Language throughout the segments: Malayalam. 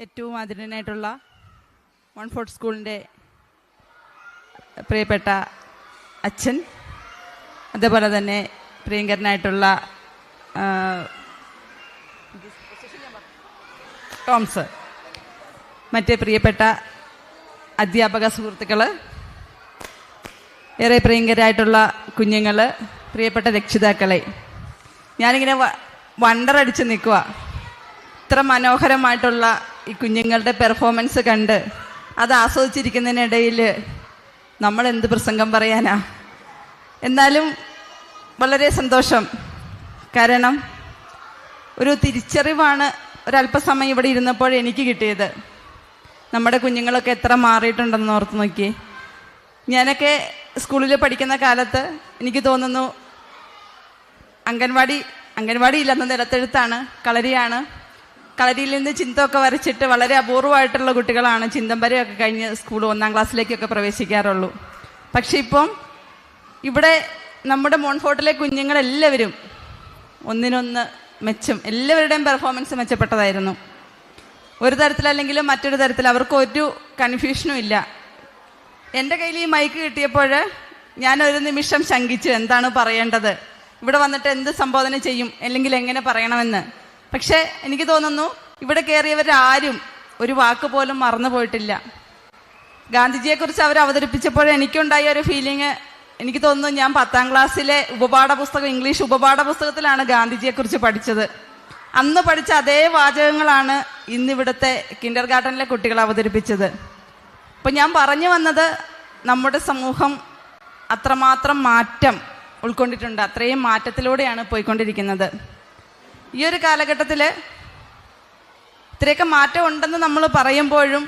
ഏറ്റവും ആദരണീയനായിട്ടുള്ള മോൺഫോർട്ട് സ്കൂളിൻ്റെ പ്രിയപ്പെട്ട അച്ഛൻ, അതേപോലെ തന്നെ പ്രിയങ്കരനായിട്ടുള്ള ടോംസ്, മറ്റേ പ്രിയപ്പെട്ട അധ്യാപക സുഹൃത്തുക്കൾ, ഏറെ പ്രിയങ്കരായിട്ടുള്ള കുഞ്ഞുങ്ങൾ, പ്രിയപ്പെട്ട രക്ഷിതാക്കളെ, ഞാനിങ്ങനെ വണ്ടറടിച്ച് നിൽക്കുക. ഇത്ര മനോഹരമായിട്ടുള്ള ഈ കുഞ്ഞുങ്ങളുടെ പെർഫോമൻസ് കണ്ട് അത് ആസ്വദിച്ചിരിക്കുന്നതിനിടയിൽ നമ്മൾ എന്ത് പ്രസംഗം പറയാനാ? എന്നാലും വളരെ സന്തോഷം. കാരണം ഒരു തിരിച്ചറിവാണ് ഒരല്പസമയം ഇവിടെ ഇരുന്നപ്പോൾ എനിക്ക് കിട്ടിയത്. നമ്മുടെ കുഞ്ഞുങ്ങളൊക്കെ എത്ര മാറിയിട്ടുണ്ടെന്ന് ഓർത്ത് നോക്കിയേ. ഞാനൊക്കെ സ്കൂളിൽ പഠിക്കുന്ന കാലത്ത് എനിക്ക് തോന്നുന്നു അംഗൻവാടി ഇല്ലെന്ന നിലത്തെഴുത്താണ്, കളരിയാണ്. കളരിയിൽ നിന്ന് ചിന്തമൊക്കെ വരച്ചിട്ട് വളരെ അപൂർവമായിട്ടുള്ള കുട്ടികളാണ് ചിന്തം വരെയൊക്കെ കഴിഞ്ഞ് സ്കൂൾ 1ാം ക്ലാസ്സിലേക്കൊക്കെ പ്രവേശിക്കാറുള്ളൂ. പക്ഷെ ഇപ്പം ഇവിടെ നമ്മുടെ മോൺഫോർട്ടിലെ കുഞ്ഞുങ്ങളെല്ലാവരും ഒന്നിനൊന്ന് മെച്ചം, എല്ലാവരുടെയും പെർഫോമൻസ് മെച്ചപ്പെട്ടതായിരുന്നു. ഒരു തരത്തിലല്ലെങ്കിലും മറ്റൊരു തരത്തിൽ അവർക്ക് ഒരു കൺഫ്യൂഷനും ഇല്ല. എൻ്റെ കയ്യിൽ ഈ മൈക്ക് കിട്ടിയപ്പോൾ ഞാനൊരു നിമിഷം ശങ്കിച്ചു, എന്താണ് പറയേണ്ടത്, ഇവിടെ വന്നിട്ട് എന്ത് സംബോധന ചെയ്യും, അല്ലെങ്കിൽ എങ്ങനെ പറയണമെന്ന്. പക്ഷേ എനിക്ക് തോന്നുന്നു ഇവിടെ കയറിയവരാരും ഒരു വാക്ക് പോലും മറന്നു പോയിട്ടില്ല. ഗാന്ധിജിയെക്കുറിച്ച് അവർ അവതരിപ്പിച്ചപ്പോൾ എനിക്കുണ്ടായ ഒരു ഫീലിംഗ്, എനിക്ക് തോന്നുന്നു ഞാൻ 10ാം ക്ലാസ്സിലെ ഇംഗ്ലീഷ് ഉപപാഠ പുസ്തകത്തിലാണ് ഗാന്ധിജിയെക്കുറിച്ച് പഠിച്ചത്. അന്ന് പഠിച്ച അതേ വാചകങ്ങളാണ് ഇന്നിവിടുത്തെ കിൻഡർ ഗാർഡനിലെ കുട്ടികൾ അവതരിപ്പിച്ചത്. അപ്പം ഞാൻ പറഞ്ഞു വന്നത്, നമ്മുടെ സമൂഹം അത്രമാത്രം മാറ്റം ഉൾക്കൊണ്ടിട്ടുണ്ട്, അത്രയും മാറ്റത്തിലൂടെയാണ് പോയിക്കൊണ്ടിരിക്കുന്നത്. ഈ ഒരു കാലഘട്ടത്തിൽ ഇത്രയൊക്കെ മാറ്റം ഉണ്ടെന്ന് നമ്മൾ പറയുമ്പോഴും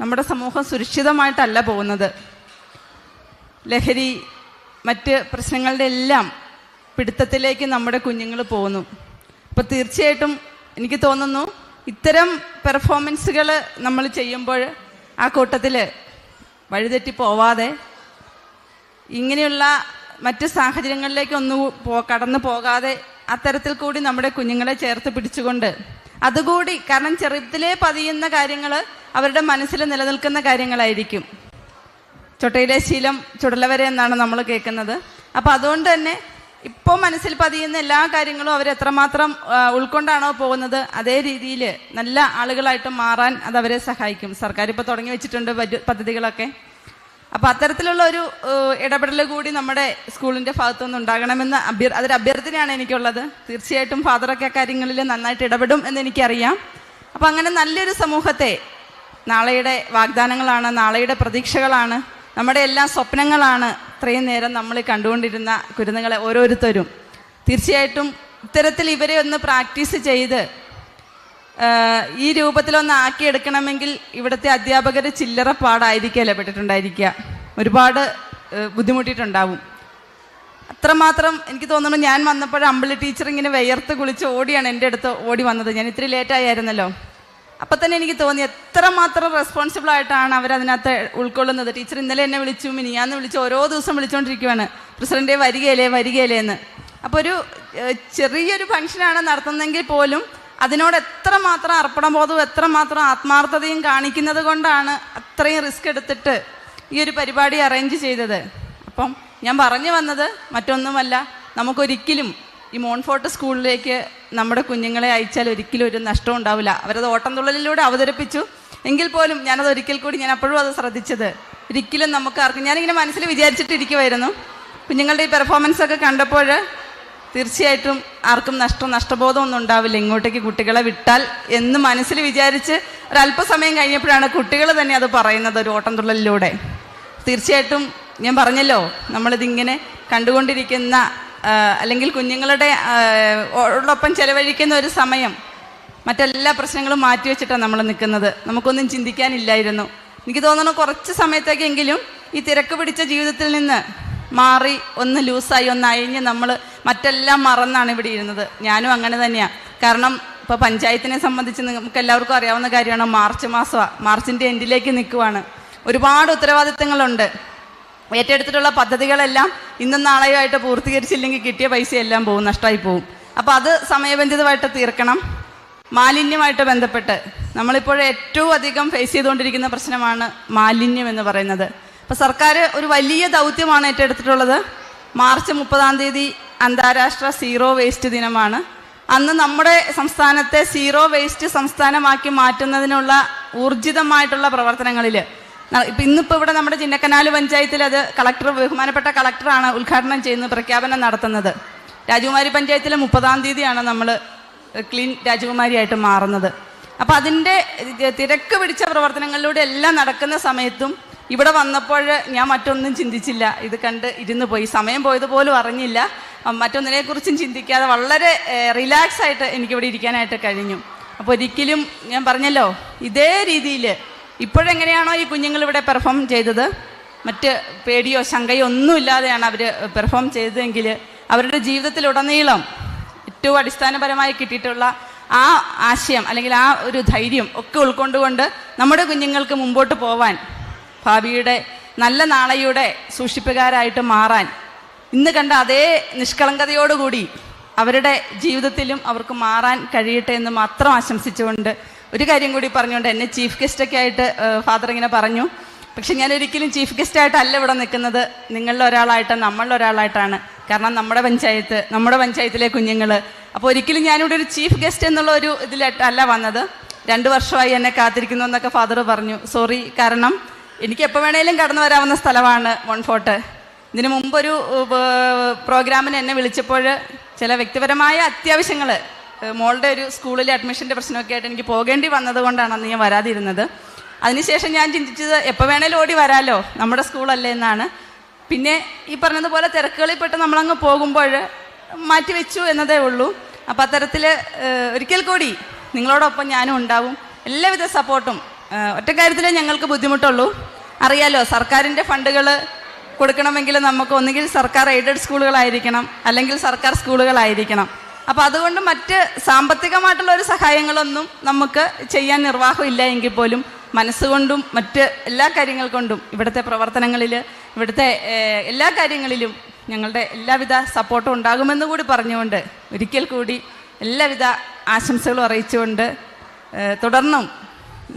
നമ്മുടെ സമൂഹം സുരക്ഷിതമായിട്ടല്ല പോകുന്നത്. ലഹരി, മറ്റ് പ്രശ്നങ്ങളുടെ എല്ലാം പിടുത്തത്തിലേക്ക് നമ്മുടെ കുഞ്ഞുങ്ങൾ പോകുന്നു. അപ്പോൾ തീർച്ചയായിട്ടും എനിക്ക് തോന്നുന്നു ഇത്തരം പെർഫോമൻസുകൾ നമ്മൾ ചെയ്യുമ്പോൾ ആ കൂട്ടത്തിൽ വഴിതെറ്റി പോവാതെ ഇങ്ങനെയുള്ള മറ്റ് സാഹചര്യങ്ങളിലേക്കൊന്നും കടന്നു പോകാതെ അത്തരത്തിൽ കൂടി നമ്മുടെ കുഞ്ഞുങ്ങളെ ചേർത്ത് പിടിച്ചുകൊണ്ട് അതുകൂടി, കാരണം ചെറുതിലേ പതിയുന്ന കാര്യങ്ങൾ അവരുടെ മനസ്സിൽ നിലനിൽക്കുന്ന കാര്യങ്ങളായിരിക്കും. ചൊട്ടയിലെ ശീലം ചുടലവരെ എന്നാണ് നമ്മൾ കേൾക്കുന്നത്. അപ്പം അതുകൊണ്ട് തന്നെ ഇപ്പോൾ മനസ്സിൽ പതിയുന്ന എല്ലാ കാര്യങ്ങളും അവരെത്രമാത്രം ഉൾക്കൊണ്ടാണോ പോകുന്നത്, അതേ രീതിയിൽ നല്ല ആളുകളായിട്ട് മാറാൻ അതവരെ സഹായിക്കും. സർക്കാർ ഇപ്പോൾ തുടങ്ങി വെച്ചിട്ടുണ്ട് പദ്ധതികളൊക്കെ. അപ്പം അത്തരത്തിലുള്ള ഒരു ഇടപെടൽ കൂടി നമ്മുടെ സ്കൂളിൻ്റെ ഭാഗത്തുനിന്ന് ഉണ്ടാകണമെന്ന് അതൊരു അഭ്യർത്ഥനയാണ് എനിക്കുള്ളത്. തീർച്ചയായിട്ടും ഫാദറൊക്കെ ആ കാര്യങ്ങളിൽ നന്നായിട്ട് ഇടപെടും എന്ന് എനിക്കറിയാം. അപ്പം അങ്ങനെ നല്ലൊരു സമൂഹത്തെ, നാളെയുടെ വാഗ്ദാനങ്ങളാണ്, നാളെയുടെ പ്രതീക്ഷകളാണ്, നമ്മുടെ എല്ലാ സ്വപ്നങ്ങളാണ് ഇത്രയും നേരം നമ്മൾ കണ്ടുകൊണ്ടിരുന്ന കുരുന്നുകളെ ഓരോരുത്തരും. തീർച്ചയായിട്ടും ഇത്തരത്തിൽ ഇവരെ ഒന്ന് പ്രാക്ടീസ് ചെയ്ത് ഈ രൂപത്തിലൊന്ന് ആക്കിയെടുക്കണമെങ്കിൽ ഇവിടുത്തെ അധ്യാപകർ ചില്ലറ പാടായിരിക്കുകയല്ലേ പെട്ടിട്ടുണ്ടായിരിക്കുക, ഒരുപാട് ബുദ്ധിമുട്ടിയിട്ടുണ്ടാവും. അത്രമാത്രം എനിക്ക് തോന്നുന്നു. ഞാൻ വന്നപ്പോൾ അമ്പിളി ടീച്ചർ ഇങ്ങനെ വിയർത്ത് കുളിച്ച് ഓടിയാണ് എൻ്റെ അടുത്ത് ഓടി വന്നത്. ഞാൻ ഇത്തിരി ലേറ്റായിരുന്നല്ലോ. അപ്പം തന്നെ എനിക്ക് തോന്നി എത്രമാത്രം റെസ്പോൺസിബിൾ ആയിട്ടാണ് അവരതിനകത്ത് ഉൾക്കൊള്ളുന്നത്. ടീച്ചർ ഇന്നലെ എന്നെ വിളിച്ചു, മിനിയാന്ന് വിളിച്ചു, ഓരോ ദിവസം വിളിച്ചുകൊണ്ടിരിക്കുകയാണ്, പ്രസിഡൻ്റെ വരികയില്ലേ എന്ന്. അപ്പോൾ ഒരു ചെറിയൊരു ഫംഗ്ഷനാണ് നടത്തുന്നതെങ്കിൽ പോലും അതിനോട് എത്രമാത്രം അർപ്പണബോധവും എത്രമാത്രം ആത്മാർത്ഥതയും കാണിക്കുന്നത് കൊണ്ടാണ് അത്രയും റിസ്ക് എടുത്തിട്ട് ഈ ഒരു പരിപാടി അറേഞ്ച് ചെയ്തത്. അപ്പം ഞാൻ പറഞ്ഞു വന്നത് മറ്റൊന്നുമല്ല, നമുക്കൊരിക്കലും ഈ മോൺഫോർട്ട് സ്കൂളിലേക്ക് നമ്മുടെ കുഞ്ഞുങ്ങളെ അയച്ചാൽ ഒരിക്കലും ഒരു നഷ്ടവും ഉണ്ടാവില്ല. അവരത് ഓട്ടംതുള്ളലിലൂടെ അവതരിപ്പിച്ചു എങ്കിൽ പോലും ഞാനത് ഒരിക്കൽ കൂടി, ഞാൻ അപ്പോഴും അത് ശ്രദ്ധിച്ചത്, ഒരിക്കലും നമുക്ക് ആർക്കും, ഞാനിങ്ങനെ മനസ്സിൽ വിചാരിച്ചിട്ടിരിക്കുമായിരുന്നു, കുഞ്ഞുങ്ങളുടെ ഈ പെർഫോമൻസൊക്കെ കണ്ടപ്പോൾ തീർച്ചയായിട്ടും ആർക്കും നഷ്ടബോധം ഒന്നും ഉണ്ടാവില്ല ഇങ്ങോട്ടേക്ക് കുട്ടികളെ വിട്ടാൽ എന്ന് മനസ്സിൽ വിചാരിച്ച് ഒരല്പസമയം കഴിഞ്ഞപ്പോഴാണ് കുട്ടികൾ തന്നെ അത് പറയുന്നത് ഒരു ഓട്ടംതുള്ളലിലൂടെ. തീർച്ചയായിട്ടും ഞാൻ പറഞ്ഞല്ലോ, നമ്മളിതിങ്ങനെ കണ്ടുകൊണ്ടിരിക്കുന്ന അല്ലെങ്കിൽ കുഞ്ഞുങ്ങളുടെ ഓടൊപ്പം ചെലവഴിക്കുന്ന ഒരു സമയം മറ്റെല്ലാ പ്രശ്നങ്ങളും മാറ്റിവെച്ചിട്ടാണ് നമ്മൾ നിൽക്കുന്നത്. നമുക്കൊന്നും ചിന്തിക്കാനില്ലായിരുന്നു. എനിക്ക് തോന്നുന്നു കുറച്ച് സമയത്തേക്കെങ്കിലും ഈ തിരക്ക് പിടിച്ച ജീവിതത്തിൽ നിന്ന് മാറി ഒന്ന് ലൂസായി ഒന്ന് അഴിഞ്ഞ് നമ്മൾ മറ്റെല്ലാം മറന്നാണ് ഇവിടെ ഇരുന്നത്. ഞാനും അങ്ങനെ തന്നെയാണ്. കാരണം ഇപ്പോൾ പഞ്ചായത്തിനെ സംബന്ധിച്ച് നമുക്ക് എല്ലാവർക്കും അറിയാവുന്ന കാര്യമാണ്, മാർച്ച് മാസമാണ്, മാർച്ചിൻ്റെ എൻഡിലേക്ക് നിൽക്കുവാണ്. ഒരുപാട് ഉത്തരവാദിത്തങ്ങളുണ്ട്. ഏറ്റെടുത്തിട്ടുള്ള പദ്ധതികളെല്ലാം ഇന്നും നാളെയുമായിട്ട് പൂർത്തീകരിച്ചില്ലെങ്കിൽ കിട്ടിയ പൈസയെല്ലാം പോകും, നഷ്ടമായി പോകും. അപ്പോൾ അത് സമയബന്ധിതമായിട്ട് തീർക്കണം. മാലിന്യമായിട്ട് ബന്ധപ്പെട്ട് നമ്മളിപ്പോൾ ഏറ്റവും അധികം ഫേസ് ചെയ്തുകൊണ്ടിരിക്കുന്ന പ്രശ്നമാണ് മാലിന്യം എന്ന് പറയുന്നത്. അപ്പോൾ സർക്കാർ ഒരു വലിയ ദൗത്യമാണ് ഏറ്റെടുത്തിട്ടുള്ളത്. മാർച്ച് 30 അന്താരാഷ്ട്ര സീറോ വേസ്റ്റ് ദിനമാണ്. അന്ന് നമ്മുടെ സംസ്ഥാനത്തെ സീറോ വേസ്റ്റ് സംസ്ഥാനമാക്കി മാറ്റുന്നതിനുള്ള ഊർജിതമായിട്ടുള്ള പ്രവർത്തനങ്ങളിൽ ഇന്നിപ്പോൾ ഇവിടെ നമ്മുടെ ചിന്നക്കനാല് പഞ്ചായത്തിൽ അത് ബഹുമാനപ്പെട്ട കളക്ടറാണ് ഉദ്ഘാടനം ചെയ്യുന്നത്, പ്രഖ്യാപനം നടത്തുന്നത്. രാജകുമാരി പഞ്ചായത്തിലെ 30 നമ്മൾ ക്ലീൻ രാജകുമാരിയായിട്ട് മാറുന്നത്. അപ്പോൾ അതിൻ്റെ തിരക്ക് പിടിച്ച പ്രവർത്തനങ്ങളിലൂടെ എല്ലാം നടക്കുന്ന സമയത്തും ഇവിടെ വന്നപ്പോൾ ഞാൻ മറ്റൊന്നും ചിന്തിച്ചില്ല. ഇത് കണ്ട് ഇരുന്ന് പോയി, സമയം പോയതുപോലും അറിഞ്ഞില്ല. മറ്റൊന്നിനെക്കുറിച്ചും ചിന്തിക്കാതെ വളരെ റിലാക്സ് ആയിട്ട് എനിക്കിവിടെ ഇരിക്കാനായിട്ട് കഴിഞ്ഞു. അപ്പോൾ ഒരിക്കലും ഞാൻ പറഞ്ഞല്ലോ, ഇതേ രീതിയിൽ ഇപ്പോഴെങ്ങനെയാണോ ഈ കുഞ്ഞുങ്ങൾ ഇവിടെ പെർഫോം ചെയ്തത്, മറ്റ് പേടിയോ ശങ്കയോ ഒന്നുമില്ലാതെയാണ് അവർ പെർഫോം ചെയ്തതെങ്കിൽ അവരുടെ ജീവിതത്തിലുടനീളം ഏറ്റവും അടിസ്ഥാനപരമായി കിട്ടിയിട്ടുള്ള ആ ആശയം അല്ലെങ്കിൽ ആ ഒരു ധൈര്യം ഒക്കെ ഉൾക്കൊണ്ടുകൊണ്ട് നമ്മുടെ കുഞ്ഞുങ്ങൾക്ക് മുമ്പോട്ട് പോവാൻ, ഭാവിയുടെ നല്ല നാളെയുടെ സൂക്ഷിപ്പുകാരായിട്ട് മാറാൻ, ഇന്ന് കണ്ട അതേ നിഷ്കളങ്കതയോടുകൂടി അവരുടെ ജീവിതത്തിലും അവർക്ക് മാറാൻ കഴിയട്ടെ എന്ന് മാത്രം ആശംസിച്ചുകൊണ്ട് ഒരു കാര്യം കൂടി പറഞ്ഞുകൊണ്ട്, എന്നെ ചീഫ് ഗസ്റ്റൊക്കെ ആയിട്ട് ഫാദർ ഇങ്ങനെ പറഞ്ഞു. പക്ഷെ ഞാൻ ഒരിക്കലും ചീഫ് ഗസ്റ്റായിട്ടല്ല ഇവിടെ നിൽക്കുന്നത്, നിങ്ങളിൽ ഒരാളായിട്ട്, നമ്മളിൽ ഒരാളായിട്ടാണ്. കാരണം നമ്മുടെ പഞ്ചായത്തിലെ കുഞ്ഞുങ്ങൾ. അപ്പോൾ ഒരിക്കലും ഞാനിവിടെ ഒരു ചീഫ് ഗസ്റ്റ് എന്നുള്ള ഒരു ഇതിലല്ല വന്നത്. 2 വർഷമായി എന്നെ കാത്തിരിക്കുന്നു എന്നൊക്കെ ഫാദർ പറഞ്ഞു. സോറി, കാരണം എനിക്ക് എപ്പോൾ വേണേലും കടന്നു വരാവുന്ന സ്ഥലമാണ് മോൺഫോർട്ട്. ഇതിനു മുമ്പൊരു പ്രോഗ്രാമിന് എന്നെ വിളിച്ചപ്പോൾ ചില വ്യക്തിപരമായ അത്യാവശ്യങ്ങൾ, മോളുടെ ഒരു സ്കൂളിലെ അഡ്മിഷൻ്റെ പ്രശ്നമൊക്കെ ആയിട്ട് എനിക്ക് പോകേണ്ടി വന്നത് കൊണ്ടാണ് അന്ന് ഞാൻ വരാതിരുന്നത്. അതിനുശേഷം ഞാൻ ചിന്തിച്ചത് എപ്പോൾ വേണേലും ഓടി വരാമല്ലോ, നമ്മുടെ സ്കൂളല്ലേ എന്നാണ്. പിന്നെ ഈ പറഞ്ഞതുപോലെ തിരക്കുകളിൽ പെട്ട് നമ്മളങ്ങ് പോകുമ്പോൾ മാറ്റിവെച്ചു എന്നതേ ഉള്ളൂ. അപ്പം അത്തരത്തിൽ ഒരിക്കൽ കൂടി നിങ്ങളോടൊപ്പം ഞാനും ഉണ്ടാവും, എല്ലാവിധ സപ്പോർട്ടും. ഒറ്റ കാര്യത്തിലേ ഞങ്ങൾക്ക് ബുദ്ധിമുട്ടുള്ളൂ. അറിയാലോ, സർക്കാരിൻ്റെ ഫണ്ടുകൾ കൊടുക്കണമെങ്കിൽ നമുക്ക് ഒന്നുകിൽ സർക്കാർ എയ്ഡഡ് സ്കൂളുകളായിരിക്കണം, അല്ലെങ്കിൽ സർക്കാർ സ്കൂളുകളായിരിക്കണം. അപ്പോൾ അതുകൊണ്ട് മറ്റ് സാമ്പത്തികമായിട്ടുള്ള ഒരു സഹായങ്ങളൊന്നും നമുക്ക് ചെയ്യാൻ നിർവാഹം ഇല്ല എങ്കിൽ പോലും മനസ്സുകൊണ്ടും മറ്റ് എല്ലാ കാര്യങ്ങൾ കൊണ്ടും ഇവിടുത്തെ പ്രവർത്തനങ്ങളിൽ, ഇവിടുത്തെ എല്ലാ കാര്യങ്ങളിലും ഞങ്ങളുടെ എല്ലാവിധ സപ്പോർട്ടും ഉണ്ടാകുമെന്ന് കൂടി പറഞ്ഞുകൊണ്ട് ഒരിക്കൽ കൂടി എല്ലാവിധ ആശംസകളും അറിയിച്ചുകൊണ്ട് തുടർന്നും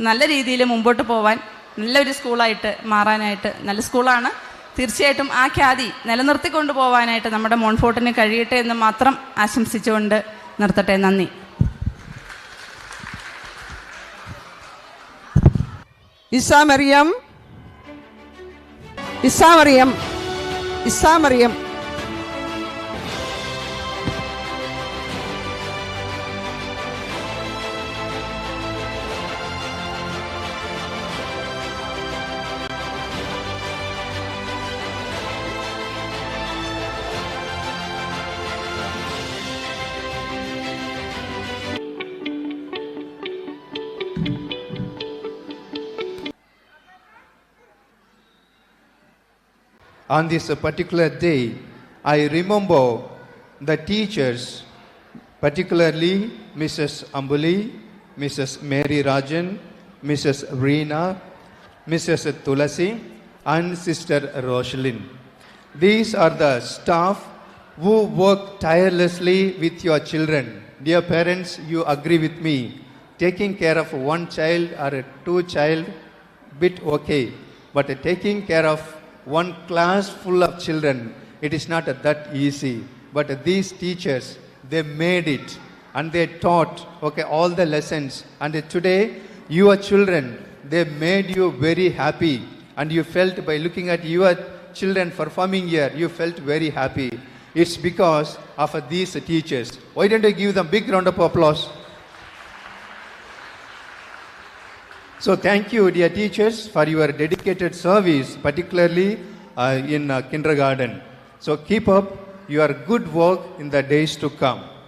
നല്ല രീതിയിൽ മുമ്പോട്ട് പോവാൻ, നല്ലൊരു സ്കൂളായിട്ട് മാറാനായിട്ട്, നല്ല സ്കൂളാണ് തീർച്ചയായിട്ടും, ആ ഖ്യാതി നിലനിർത്തിക്കൊണ്ടു പോകാനായിട്ട് നമ്മുടെ മോൺഫോർട്ടിന് കഴിയട്ടെ എന്ന് മാത്രം ആശംസിച്ചുകൊണ്ട് നിർത്തട്ടെ. നന്ദി. Isha Mariyam On this particular day, I remember the teachers, particularly Mrs. Ambuli, Mrs. Mary Rajan, Mrs. Reena, Mrs. Tulasi, and Sister Rosalind. These are the staff who work tirelessly with your children. Dear parents, you agree with me. Taking care of one child or two child, bit okay. But taking care of one class full of children, it is not that easy. But these teachers, they made it and they taught all the lessons. And today, your children, they made you very happy. And you felt by looking at your children performing here, you felt very happy. It's because of these teachers. Why don't you give them a big round of applause? So thank you, dear teachers, for your dedicated service, particularly in kindergarten. So keep up your good work in the days to come.